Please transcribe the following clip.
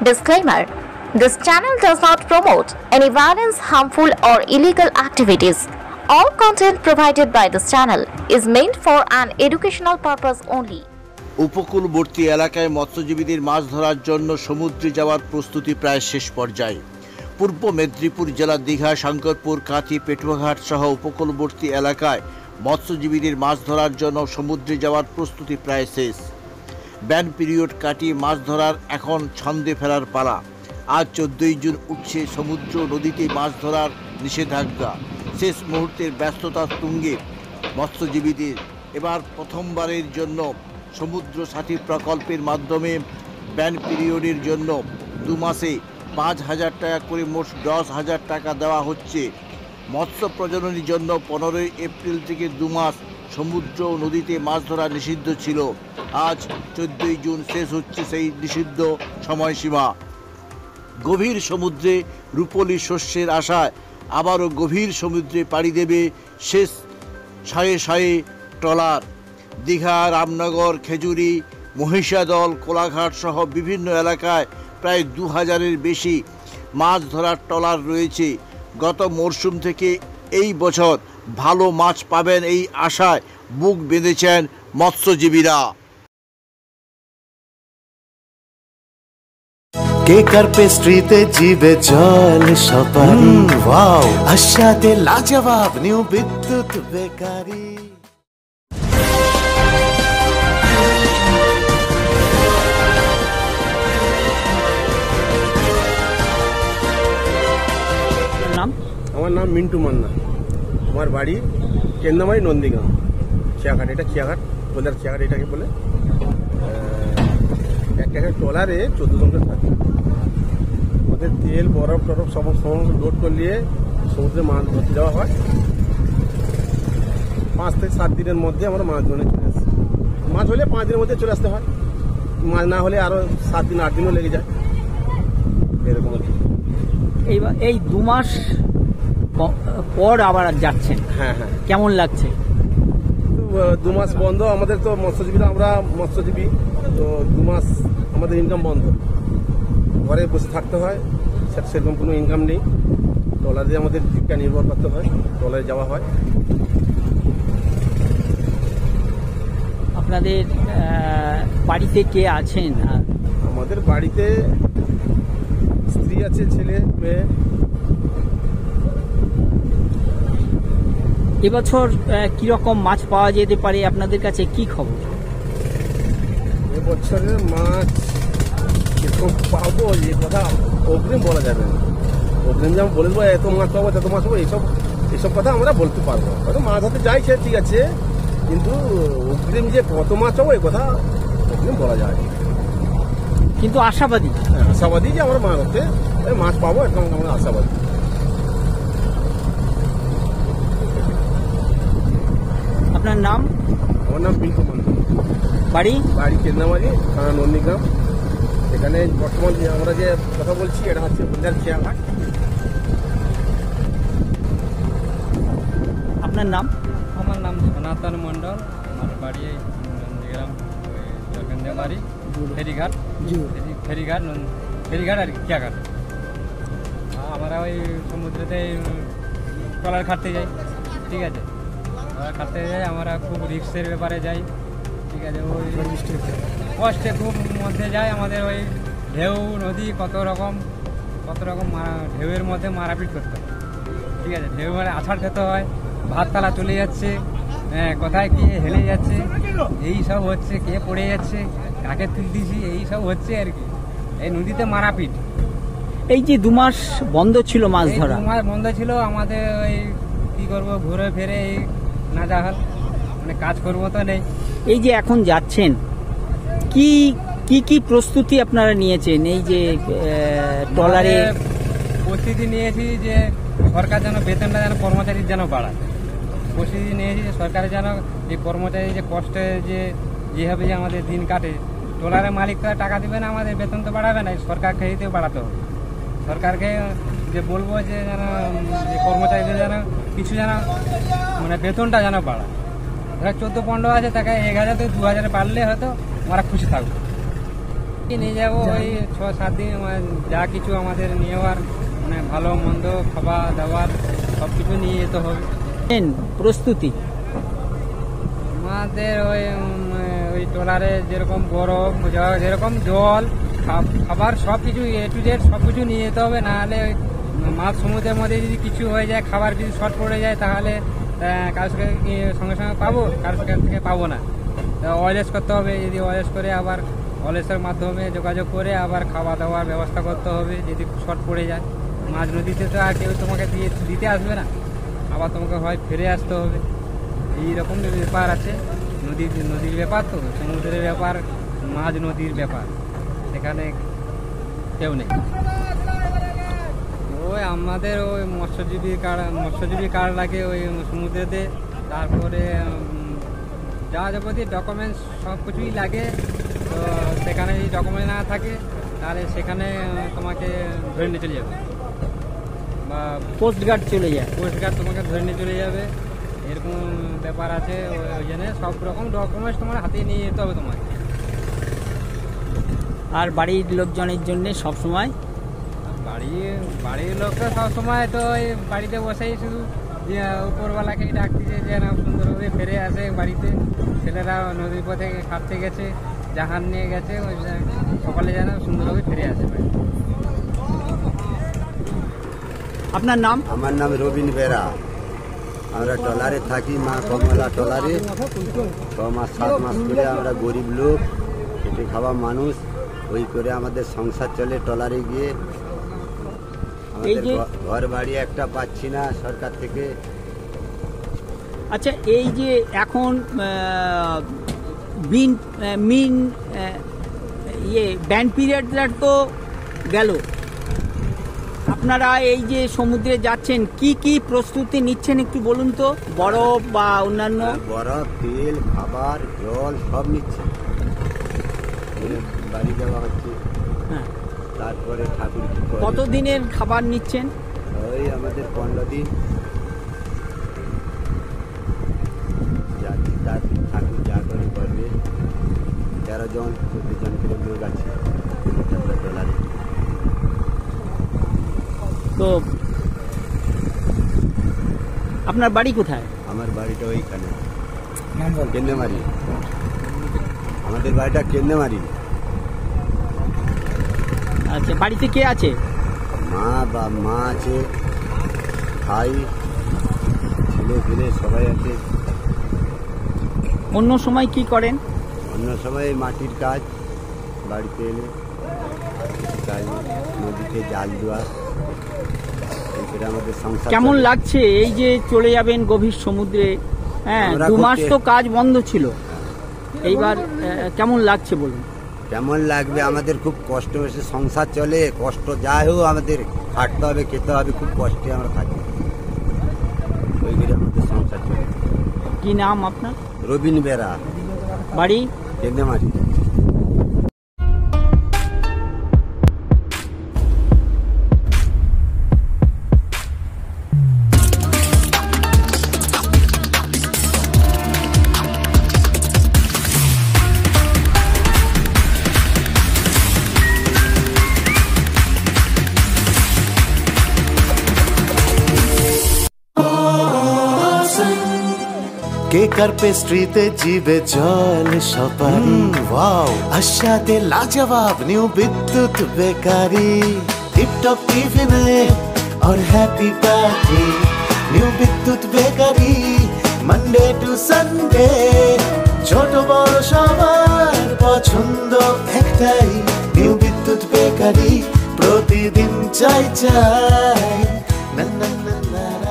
Disclaimer: this channel does not promote any violence, harmful, or illegal activities. All content provided by this channel is meant for an educational purpose only. উপকূলবর্তী এলাকায় মৎস্যজীবীদের মাছ ধরার জন্য সমুদ্রে যাওয়ার প্রস্তুতি প্রায় শেষ পর্যায়ে। পূর্ব মেদিনীপুর জেলার দীঘা, শঙ্করপুর, কাঁথি, পেটুয়াঘাট সহ উপকূলবর্তী এলাকায় মৎস্যজীবীদের মাছ ধরার জন্য সমুদ্রে যাওয়ার প্রস্তুতি প্রায় শেষ। ব্যান পিরিয়ড কাটিয়ে মাছ ধরার এখন ছন্দে ফেরার পালা। আজ 14 জুন উঠছে সমুদ্র নদীতে মাছ ধরার নিষেধাজ্ঞা। শেষ মুহূর্তের ব্যস্ততার তুঙ্গে মৎস্যজীবীদের। এবার প্রথমবারের জন্য সমুদ্র সাথী প্রকল্পের মাধ্যমে ব্যান পিরিয়ডের জন্য 2 মাসে 5,000 টাকা করে মোট 10,000 টাকা দেওয়া হচ্ছে। মৎস্য প্রজননের জন্য 15 এপ্রিল থেকে 2 মাস সমুদ্র ও নদীতে মাছ ধরা নিষিদ্ধ ছিল। আজ 14 জুন শেষ হচ্ছে সেই নিষিদ্ধ সময়সীমা। গভীর সমুদ্রে রূপলি শস্যের আশায় আবারও গভীর সমুদ্রে পাড়ি দেবে শেষ সায়ে সায়ে ট্রলার। দীঘা, রামনগর, খেজুরি, মহিষাদল, কোলাঘাট সহ বিভিন্ন এলাকায় প্রায় 2,000-এর বেশি মাছ ধরার ট্রলার রয়েছে। গত মরশুম থেকে এই বছর ভালো মাছ পাবেন এই আশায় বুক বেঁধেছেন মৎস্যজীবীরা। কেকার পেস্ট্রিতে জিবে জল সপারি, ওয়াও আশাতে লাজবাব নিউ বিদ্যুৎ বেকারি। আমার নাম মিন্টু মান্না। আমার বাড়ি কেন্দ্রমারি, নন্দীগ্রাম, চিয়াঘাট। এটা চিয়াঘাট, বোলার চিয়াঘাট এটাকে বলে। একটা ট্রলারে 14 জন থাকে। ওদের তেল, বরফ টরফ সমস্ত লোড করলিয়ে সমুদ্রে মাছ ধরতে যাওয়া হয়। 5 থেকে 7 দিনের মধ্যে আমরা মাছ ধরে চলে আসি। মাছ হলে 5 দিনের মধ্যে চলে আসতে হয়। মাছ না হলে আরো 7 দিন 8 দিনও লেগে যায়, এরকম। এই 2 মাস পর আবার যাচ্ছেন? হ্যাঁ। কেমন লাগছে? 2 মাস বন্ধ আমাদের, তো মৎস্যজীবীরা, আমরা মৎস্যজীবী, তো 2 মাস আমাদের ইনকাম বন্ধ। ঘরে বসে থাকতে হয়, সেরকম কোনো ইনকাম নেই। ট্রলারে আমাদের জীবিকা নির্ভর করতে হয়, ট্রলারে যাওয়া হয়। আপনাদের বাড়িতে কে আছেন? আমাদের বাড়িতে স্ত্রী আছে, ছেলে, মেয়ে। এবছর কিরকম মাছ পাওয়া যেতে পারে আপনাদের কাছে, কি খবর? এবছরের মাছ কিরকম পাবো এ কথা অগ্রিম বলা যাবে না। অগ্রিম যেমন বলে দেবো এত মাছ পাবো, তত মাছ পাবো, এইসব কথা আমরা বলতে পারবো। হয়তো মাছ ধরতে যাই, সে ঠিক আছে, কিন্তু অগ্রিম যে কত মাছ পাবো এ কথা অগ্রিম বলা যায়। কিন্তু আশাবাদী? হ্যাঁ, আশাবাদী যে আমরা মাছ ধরতে মাছ পাবো, এরকম আমরা আশাবাদী। আপনার নাম? আমার নাম মিন্টু মান্না। বাড়ি কেন্দ্রমারি, থানা নন্দীগ্রাম। এখানে বর্তমান যে আমরা যে কথা বলছি এটা হচ্ছে বোলার চিয়াঘাট। আপনার নাম? আমার নাম সনাতন মণ্ডল। আমার বাড়ি নন্দীগ্রাম, কেন্দ্রমারি, ফেরিঘাট আর চিয়াঘাট। আমরা ওই সমুদ্রেতে ট্রলার খাটতে যাই, ঠিক আছে। খাটতে যাই আমরা, খুব রিস্কের ব্যাপারে যাই, ঠিক আছে। ওই কষ্টে খুব মধ্যে যাই। আমাদের ওই ঢেউ, নদী, কত রকম ঢেউয়ের মধ্যে মারাপিট করতে হয়, ঠিক আছে। ঢেউ মানে আছাড় খেতে হয়, ভাত তালা চলে যাচ্ছে, হ্যাঁ, কোথায় কে হেলে যাচ্ছে, এই সব হচ্ছে, কে পড়ে যাচ্ছে, কাকে তুলতেছি, এই সব হচ্ছে আর কি। এই নদীতে মারাপিট। এই যে 2 মাস বন্ধ ছিল মাছ ধরা, 2 মাস বন্ধ ছিল আমাদের, ওই কি করবো, ঘুরে ফিরে না যাহাল, মানে কাজ করবো তো নেই। এই যে এখন যাচ্ছেন, কি প্রস্তুতি আপনারা নিয়েছেন? এই যে ট্রলারে প্রস্তুতি নিয়েছি যে সরকার যেন বেতনটা যেন কর্মচারীর যেন বাড়ায়। প্রস্তুতি নিয়েছি যে সরকারের যেন এই কর্মচারী যে কষ্টে যেভাবে যে আমাদের দিন কাটে, ট্রলারের মালিক তো টাকা দেবে না, আমাদের বেতন তো বাড়াবে না, সরকারকে দিতেও বাড়াতে হবে। সরকারকে যে বলবো যে যেন কর্মচারীদের যেন কিছু যেন মানে বেতনটা যেন বাড়ায়। ধরো 14-15 আছে, তাকে 1,000 থেকে 2,000 বাড়লে হয়তো আমরা খুশি থাকবো। নিয়ে যাবো ওই 6-7 দিন যা কিছু আমাদের নেওয়ার মানে ভালো মন্দ খাবার দাবার সব কিছু নিয়ে যেতে হবে। প্রস্তুতি আমাদের ওই ট্রলারে যেরকম বরফ যেরকম জল খাবার সব কিছু A to Z সব কিছু নিয়ে যেতে হবে, নাহলে ওই মাছ সমুদ্রের মধ্যে যদি কিছু হয়ে যায়, খাবার যদি শর্ট পড়ে যায়, তাহলে কারোর সঙ্গে সঙ্গে পাবো, কারোর থেকে পাবো না। ওয়ারলেস করতে হবে, যদি ওয়ারলেস করে আবার ওয়ারলেসের মাধ্যমে যোগাযোগ করে আবার খাওয়া দাওয়ার ব্যবস্থা করতে হবে যদি শর্ট পড়ে যায়। মাছ নদীতে তো আর কেউ তোমাকে দিতে আসবে না, আবার তোমাকে হয় ফিরে আসতে হবে। এইরকম ব্যাপার আছে, নদীর ব্যাপার, তো সমুদ্রের ব্যাপার, মাঝ নদীর ব্যাপার, সেখানে কেউ নেই। ওই আমাদের ওই মৎস্যজীবী কার্ড লাগে ওই সমুদ্রেতে, তারপরে যা যাবতীয় ডকুমেন্টস সব কিছুই লাগে। তো সেখানে যদি ডকুমেন্ট না থাকে তাহলে সেখানে তোমাকে ধরে নিয়ে চলে যাবে, বা কোস্টগার্ড চলে যায়। কোস্টগার্ড তোমাকে ধরে নিয়ে চলে যাবে, এরকম ব্যাপার আছে। ওই জন্য সব রকম ডকুমেন্টস তোমার হাতে নিয়ে যেতে হবে তোমাকে। আর বাড়ির লোকজনের জন্য সবসময় বাড়ির লোকরা সবসময় তো ওই বাড়িতে বসেই শুধু উপরওয়ালাকে ডাকতেছে যেন সুন্দরভাবে ফিরে আসে বাড়িতে। ছেলেরা নদীর পথে কাটতে গেছে, জাহাজ নিয়ে গেছে, ওই সকালে যেন সুন্দরভাবে ফিরে আসে বাড়ি। আপনার নাম? আমার নাম রবিন বেরা। আমরা ট্রলারে থাকি, মা কমলা ট্রলারে। 6 মাস 7 মাস করে আমরা গরিব লোক, খেটে খাওয়া মানুষ, ওই করে আমাদের সংসার চলে ট্রলারে গিয়ে। আমাদের ঘর বাড়ি একটা পাচ্ছি না সরকার থেকে। আচ্ছা, এই যে এখন ব্যান পিরিয়ডটা তো গেল, আপনারা এই যে সমুদ্রে যাচ্ছেন কি কি প্রস্তুতি নিচ্ছেন একটু বলুন তো? বরফ বা অন্যান্য? বরফ, তেল, খাবার, জল সব নিচ্ছে। বাড়ি যাওয়া হচ্ছে। হ্যাঁ, তারপরে ঠাকুর কতদিনের খাবার নিচ্ছেন? ওই আমাদের 15 দিন যাচ্ছি, তার ঠাকুর যা করে করবে। 13 জন 14 জন করে লোক আছে ট্রলারে। তো আপনার বাড়ি কোথায়? আমার বাড়িটা ওইখানে কেন্দ্রমারি। আমাদের বাড়িটা কেন্দ্রমারি। আচ্ছা, বাড়িতে কে আছে? মা আছে, ভাই, ছেলে ফেলে সবাই আছে। অন্য সময় কি করেন? অন্য সময় মাটির কাজ, বাড়িতে এলে কাজ, নদীতে জাল দেওয়া, আমাদের সংসার। কেমন লাগছে এই যে চলে যাবেন গভীর সমুদ্রে? হ্যাঁ, 2 মাস তো কাজ বন্ধ ছিল, এইবার কেমন লাগছে বলুন? কেমন লাগবে? আমাদের খুব কষ্ট হয়েছে, সংসার চলে, কষ্ট যাই হোক আমাদের খাটতে হবে, খেতে হবে, খুব কষ্টে আমরা থাকি, ওই করে আমাদের সংসার চলে। কি নাম আপনার? রবিন বেরা। বাড়ি? কেন্দ্রমারি। কেক আর পেস্ট্রিতে জিবে জল সপারি, ওয়াও আশাতে লাজবাব নিউ বিদ্যুৎ বেকারি, টিপটপ টিফিনে और हैप्पी पार्टी, নিউ বিদ্যুৎ বেকারি, মানডে টু সানডে, ছোট বড় সবার পছন্দ একটাই, নিউ বিদ্যুৎ বেকারি, প্রতিদিন চাই চাই না না না না।